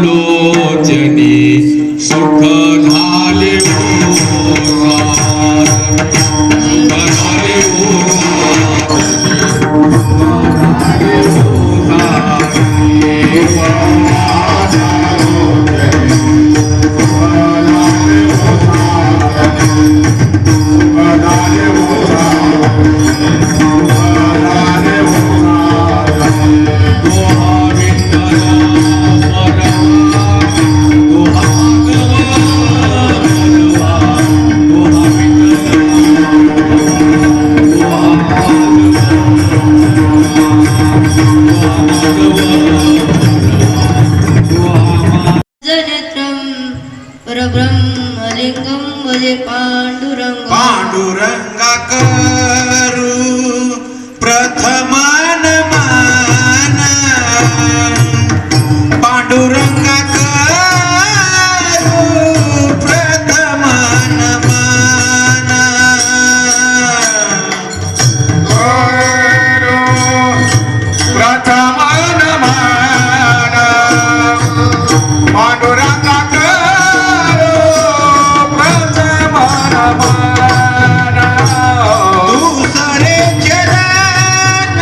लोचने सुख झाले ओसार, सुख झाले परब्रह्मलिंगं भजे पांडुरंग पांडुरंगा करू प्रथमान मान, पांडुरंगा करू प्रथमान मान, प्रथमान मान पांडुरंगा दूसरे चरण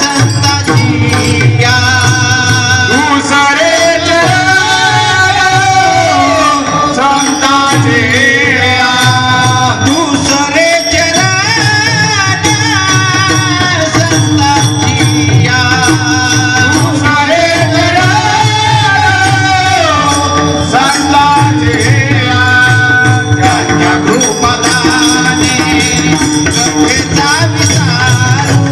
संताची या, दूसरे चरण संताची या, दूसरे चरण संताची या, दूसरे चरण संताची या, त्यांच्या कृपादाने कथेचा विसारू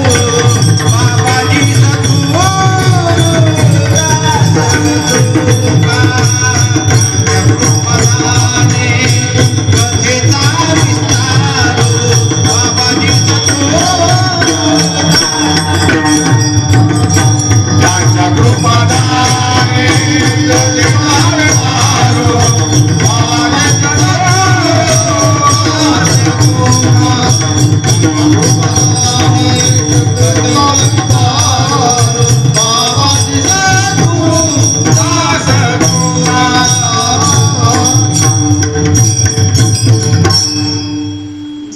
बाबाजी सद्गुरुदास कृपादाने कथेचा विस्तारू बाबाजी त्यांच्या कृपादाने कथेचा विस्तारू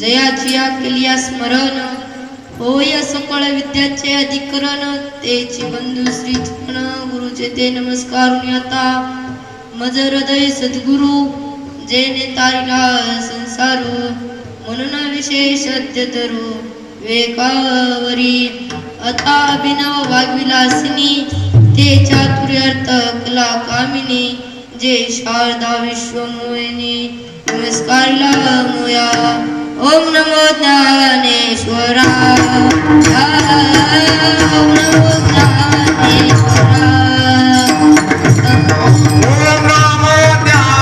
जयाची केलिया स्मरण होय सकळ विद्याचे अधिकरण, तेची बंधू श्री चरण गुरुचे ते नमस्कारून आता मज हृदय सद्गुरु जे नेतारिला संसारू, म्हणून विशेष अद्यतरू वेकावरी आता अभिनव वाग्विलासिनी, ते चातुर्यार्थ कला कामिनी, जे शारदा विश्वमोहिनी नमस्कारिला मोया. ओम नमो ज्ञानेश्वराय, ओम नमो ज्ञानेश्वराय, ओम नमो ज्ञानेश्वराय.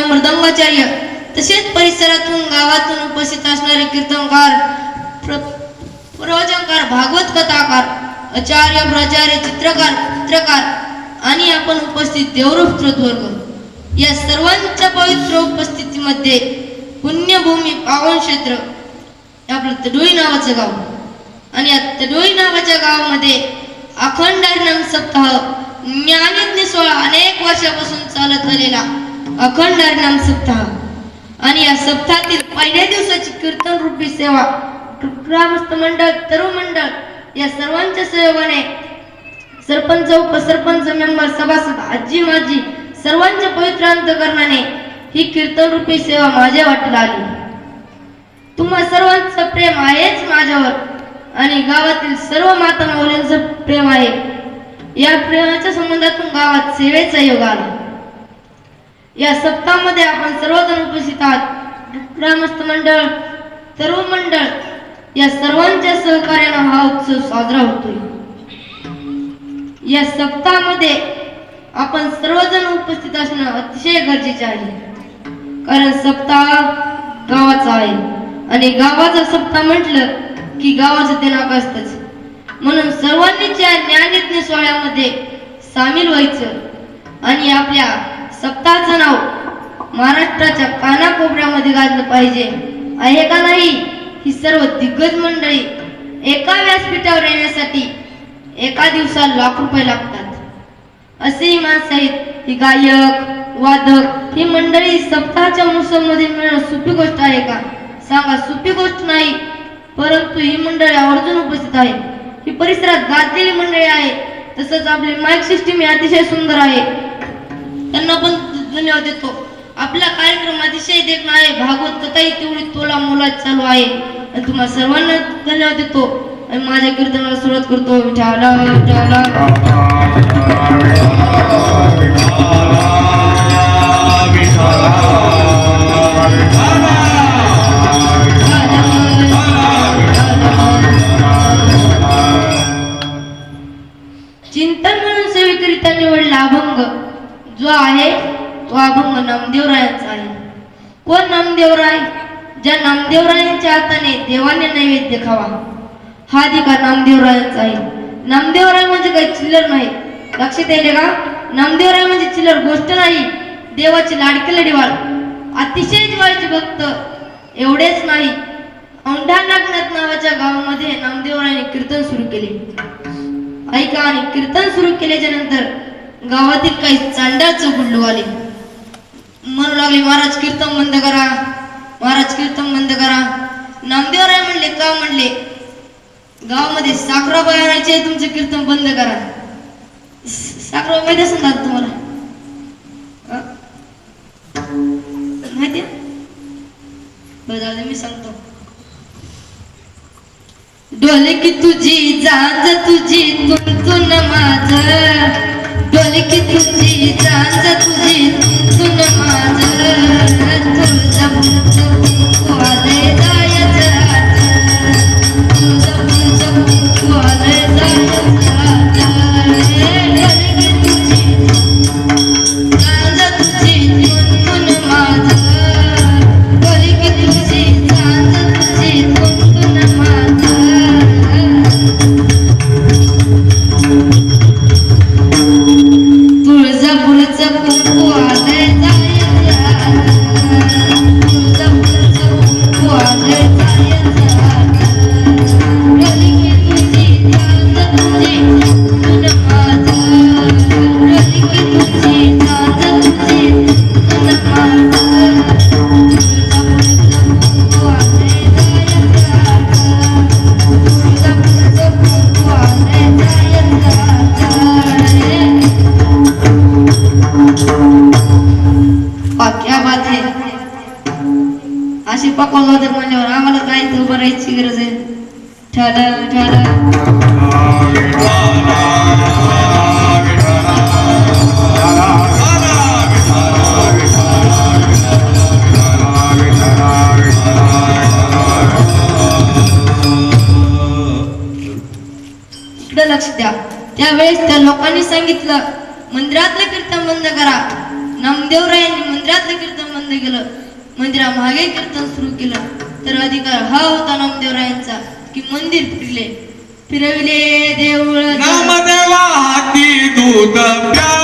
मृदंगाचार्य तसेच परिसरातून गावातून उपस्थित असणारे कीर्तनकार, प्रवचनकार, भागवत कथाकार, आचार्य, प्राचार्य, चित्रकार आणि आपण उपस्थित देवरूप श्रोतवर्ग, या सर्वांच्या पवित्र उपस्थितीमध्ये पुण्यभूमी पावन क्षेत्र आपलं तडोळी नावाचं गाव, आणि या तडोळी नावाच्या गावामध्ये अखंड हरिनाम सप्ताह ज्ञानयज्ञ सोहळा अनेक वर्षापासून चालत आलेला अखंड हरिनाम सप्ताह, आणि या सप्ताहातील पहिल्या दिवसाची कीर्तन रूपी सेवा ग्रामस्थ मंडळ, तरुण मंडळ या सर्वांच्या सहयोगाने सरपंच, उपसरपंच, मेंबर, सभासद, आजी माजी सर्वांच्या पवित्र अंतकरणाने ही कीर्तन रूपी सेवा माझ्या वाटेला आली. तुम्हा सर्वांचं प्रेम आहेच माझ्यावर, आणि गावातील सर्व माता माऊलींचं प्रेम आहे. या प्रेमाच्या संबंधातून गावात सेवेचा योग आला. या सप्ताहामध्ये आपण सर्वजण उपस्थित आहात. ग्रामस्थ मंडळ, सर्व मंडळ या सर्वांच्या सहकार्याने हा उत्सव साजरा होतोय. या सप्ताहामध्ये आपण सर्वजण उपस्थित असणं अतिशय गरजेचे आहे. कारण सप्ताह गावाचा आहे आणि गावाचा सप्ताह म्हटलं की गावाचं ते नाक असतंच. म्हणून सर्वांनीच या ज्ञानयज्ञ सोहळ्यामध्ये सामील व्हायचं आणि आपल्या सप्ताहाचं नाव महाराष्ट्राच्या कानाकोपऱ्यामध्ये गाजलं पाहिजे. आहे का नाही? ही सर्व दिग्गज मंडळी एका व्यासपीठावर येण्यासाठी एका दिवसाला लाख रुपये लागतात. असेही माणसं आहेत. ही गायक, वादक ही मंडळी सप्ताहाच्या मोसममध्ये मिळणं सोपी गोष्ट आहे का? सांगा, सोपी गोष्ट नाही. परंतु ही मंडळी आवर्जून उपस्थित आहे. ही परिसरात गाजलेली मंडळी आहे. तसंच आपली माईक सिस्टीम ही अतिशय सुंदर आहे. त्यांना पण धन्यवाद देतो. आपला कार्यक्रम अतिशय देखणा आहे. भागवत कथाही तेवढी तोला मोलात चालू आहे. आणि तुम्हाला सर्वांना धन्यवाद देतो आणि माझ्या कीर्तनाला सुरुवात करतो. विठाला विठाला चिंतन म्हणून सेवेकरिता निवडला अभंग जो आहे तो अभंग नामदेवरायांचा आहे. कोण नामदेवराय? ज्या नामदेवरायांच्या हाताने देवाने नैवेद्य खावा हा अधिकार नामदेवरायांचा आहे. नामदेवराय म्हणजे काही चिल्लर नाही. लक्षात येते का? नामदेवराय म्हणजे चिल्लर गोष्ट नाही. देवाची लाडके लढीवाळ, अतिशय जिव्हाळ्याचे भक्त. एवढेच नाही, औंढा नागनाथ नावाच्या गावामध्ये नामदेवरायांनी कीर्तन सुरू केले. ऐका, आणि कीर्तन सुरू केल्याच्या नंतर गावातील काही चांडाळ चौगुंडू आले. म्हणू लागले, महाराज कीर्तन बंद करा, महाराज कीर्तन बंद करा. नामदेवराय म्हणले, का? म्हणले, गावामध्ये साखराबाई आणायचे, तुमचं कीर्तन बंद करा. साखराबाई माहिती असेल ना तुम्हाला? माहिती? बरं जाऊ दे, मी सांगतो. डोलकी तुझी झांज तुझी तुंतुन माझ, डोलकी तुझी झांज तुझी तुंतुन माझ, तुझं कुंकू आले जायचं रात, तुझं कुंकू आले जायचं रात. डोलकी तुझी झांज तुझी तुंतुन माझ, डोलकी तुझी झांज तुझी तुंतुन माझ. तुळजापूरचं कुंकू आलंय जायचं, तुळजापूरचं कुंकू आलंय जायचं. डोलकी तुझी झांज तुझी तुंतुन माझ, डोलकी तुझी झांज तुझी तुंतुन माझ. तुळजापूरचं कुंकू आलंय जायचं, तुळजापूरचं कुंकू आलंय जायचं. क्या बात है. अशी पकवान होते म्हणल्यावर आम्हाला काय उभं राहायची गरज आहे. ठला ठला इकडे लक्ष द्या. त्यावेळेस त्या लोकांनी सांगितलं, मंदिरातलं कीर्तन बंद करा. नामदेवरायांनी मंदिरातलं कीर्तन बंद केलं, मंदिरामागे कीर्तन सुरू केलं. तर अधिकार हा होता नामदेवरायांचा की मंदिर फिरविले देऊळ. नामदेवा हाती दूध प्या